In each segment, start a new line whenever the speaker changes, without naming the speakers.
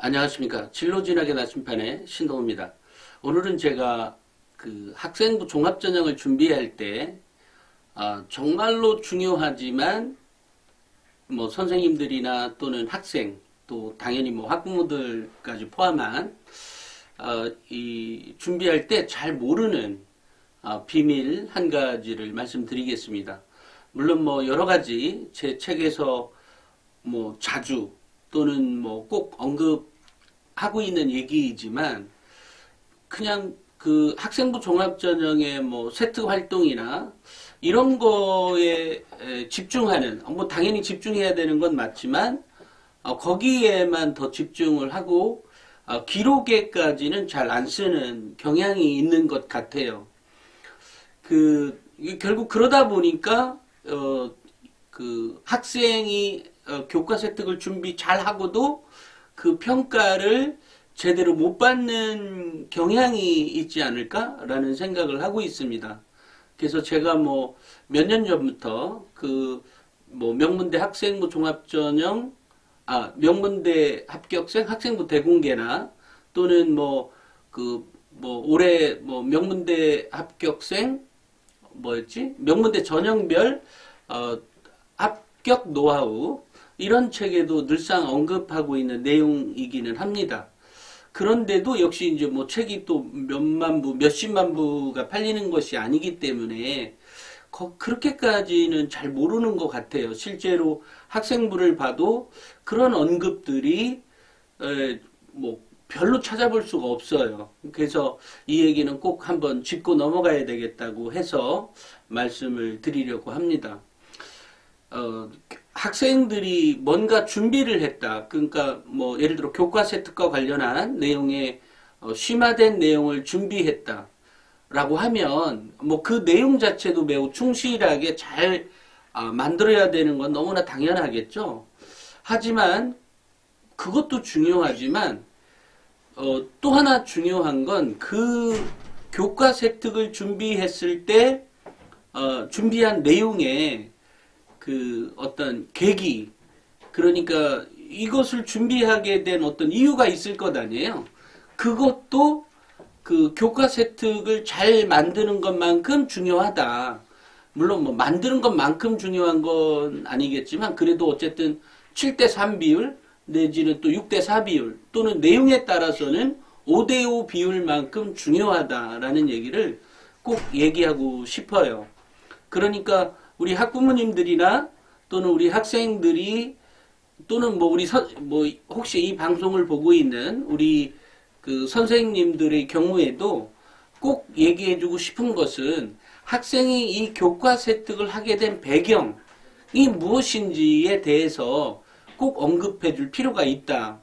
안녕하십니까. 진로진학의 나침판의 신동호입니다. 오늘은 제가 그 학생부 종합전형을 준비할 때 정말로 중요하지만 뭐 선생님들이나 또는 학생 또 당연히 뭐 학부모들까지 포함한 이 준비할 때 잘 모르는 비밀 한 가지를 말씀드리겠습니다. 물론 뭐 여러 가지 제 책에서 뭐 자주 또는 뭐 꼭 언급하고 있는 얘기이지만 그냥 그 학생부 종합전형의 뭐 세트 활동이나 이런 거에 집중하는 뭐 당연히 집중해야 되는 건 맞지만 거기에만 더 집중을 하고 기록에까지는 잘 안 쓰는 경향이 있는 것 같아요. 결국 그러다 보니까 그 학생이 교과 세특을 준비 잘 하고도 그 평가를 제대로 못 받는 경향이 있지 않을까라는 생각을 하고 있습니다. 그래서 제가 뭐 몇 년 전부터 그 뭐 명문대 학생부 종합전형, 명문대 합격생 학생부 대공개나 또는 뭐 올해 뭐 명문대 합격생 명문대 전형별 합격 노하우 이런 책에도 늘상 언급하고 있는 내용이기는 합니다. 그런데도 역시 이제 뭐 책이 또 몇만 부, 몇십만 부가 팔리는 것이 아니기 때문에 그렇게까지는 잘 모르는 것 같아요. 실제로 학생부를 봐도 그런 언급들이 뭐 별로 찾아볼 수가 없어요. 그래서 이 얘기는 꼭 한번 짚고 넘어가야 되겠다고 해서 말씀을 드리려고 합니다. 학생들이 뭔가 준비를 했다. 그러니까 뭐 예를 들어 교과 세특과 관련한 내용에 심화된 내용을 준비했다. 라고 하면 뭐 그 내용 자체도 매우 충실하게 잘 만들어야 되는 건 너무나 당연하겠죠. 하지만 그것도 중요하지만 또 하나 중요한 건 그 교과 세특을 준비했을 때 준비한 내용에 그 어떤 계기, 그러니까 이것을 준비하게 된 어떤 이유가 있을 것 아니에요. 그것도 그 교과 세특을 잘 만드는 것만큼 중요하다. 물론 뭐 만드는 것만큼 중요한 건 아니겠지만 그래도 어쨌든 7대3 비율 내지는 또 6대4 비율 또는 내용에 따라서는 5대5 비율만큼 중요하다라는 얘기를 꼭 얘기하고 싶어요. 그러니까 우리 학부모님들이나 또는 우리 학생들이 또는 뭐 혹시 이 방송을 보고 있는 우리 그 선생님들의 경우에도 꼭 얘기해주고 싶은 것은 학생이 이 교과 세특을 하게 된 배경이 무엇인지에 대해서 꼭 언급해줄 필요가 있다.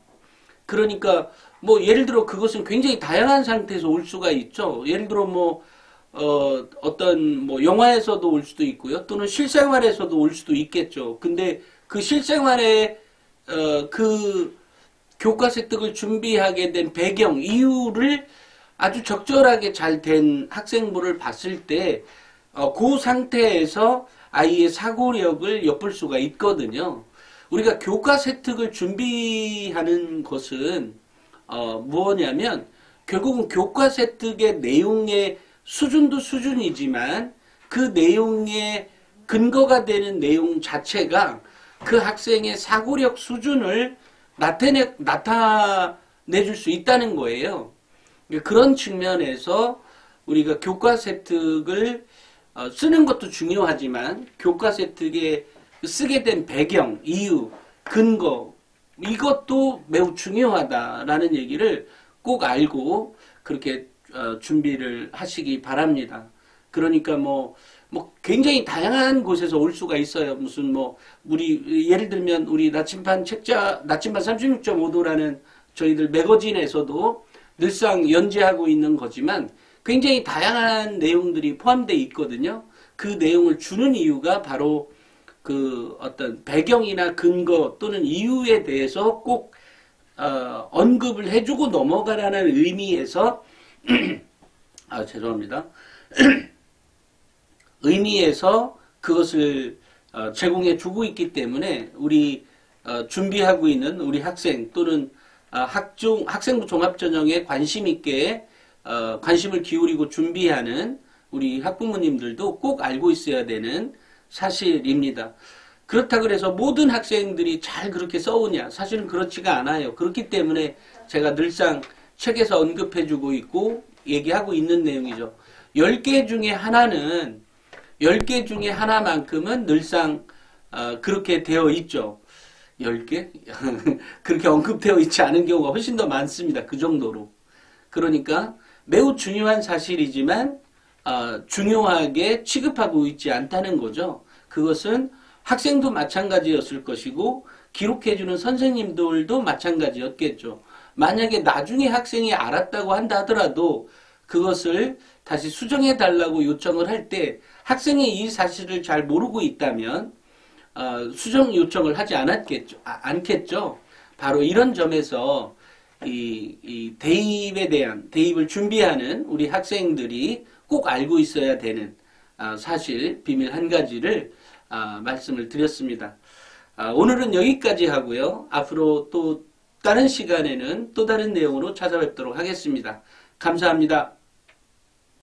그러니까 뭐 예를 들어 그것은 굉장히 다양한 상태에서 올 수가 있죠. 예를 들어 뭐 어떤 뭐 영화에서도 올 수도 있고요. 또는 실생활에서도 올 수도 있겠죠. 근데 그 실생활에 그 교과 세특을 준비하게 된 배경, 이유를 아주 적절하게 잘 된 학생부를 봤을 때 그 상태에서 아이의 사고력을 엿볼 수가 있거든요. 우리가 교과 세특을 준비하는 것은 뭐냐면 결국은 교과 세특의 내용의 수준도 수준이지만 그 내용의 근거가 되는 내용 자체가 그 학생의 사고력 수준을 나타내줄 수 있다는 거예요. 그런 측면에서 우리가 교과 세특을 쓰는 것도 중요하지만 교과 세특에 쓰게 된 배경, 이유, 근거 이것도 매우 중요하다라는 얘기를 꼭 알고 그렇게 준비를 하시기 바랍니다. 그러니까 뭐 굉장히 다양한 곳에서 올 수가 있어요. 무슨 우리 예를 들면 우리 나침반 36.5도라는 저희들 매거진에서도 늘상 연재하고 있는 거지만 굉장히 다양한 내용들이 포함되어 있거든요. 그 내용을 주는 이유가 바로 그 어떤 배경이나 근거 또는 이유에 대해서 꼭 언급을 해주고 넘어가라는 의미에서 죄송합니다. 의미에서 그것을 제공해 주고 있기 때문에 우리 준비하고 있는 우리 학생 또는 학생부 종합전형에 관심 있게 관심을 기울이고 준비하는 우리 학부모님들도 꼭 알고 있어야 되는 사실입니다. 그렇다 그래서 모든 학생들이 잘 그렇게 써오냐? 사실은 그렇지가 않아요. 그렇기 때문에 제가 늘상 책에서 언급해주고 있고 얘기하고 있는 내용이죠. 10개 중에 하나는 10개 중에 하나만큼은 늘상 그렇게 되어 있죠. 10개? 그렇게 언급되어 있지 않은 경우가 훨씬 더 많습니다. 그 정도로. 그러니까 매우 중요한 사실이지만 중요하게 취급하고 있지 않다는 거죠. 그것은 학생도 마찬가지였을 것이고 기록해주는 선생님들도 마찬가지였겠죠. 만약에 나중에 학생이 알았다고 한다 하더라도 그것을 다시 수정해 달라고 요청을 할 때 학생이 이 사실을 잘 모르고 있다면 수정 요청을 하지 않겠죠. 바로 이런 점에서 이 대입에 대한 대입을 준비하는 우리 학생들이 꼭 알고 있어야 되는 사실 비밀 한 가지를 말씀을 드렸습니다. 오늘은 여기까지 하고요. 앞으로 또 다른 시간에는 또 다른 내용으로 찾아뵙도록 하겠습니다. 감사합니다.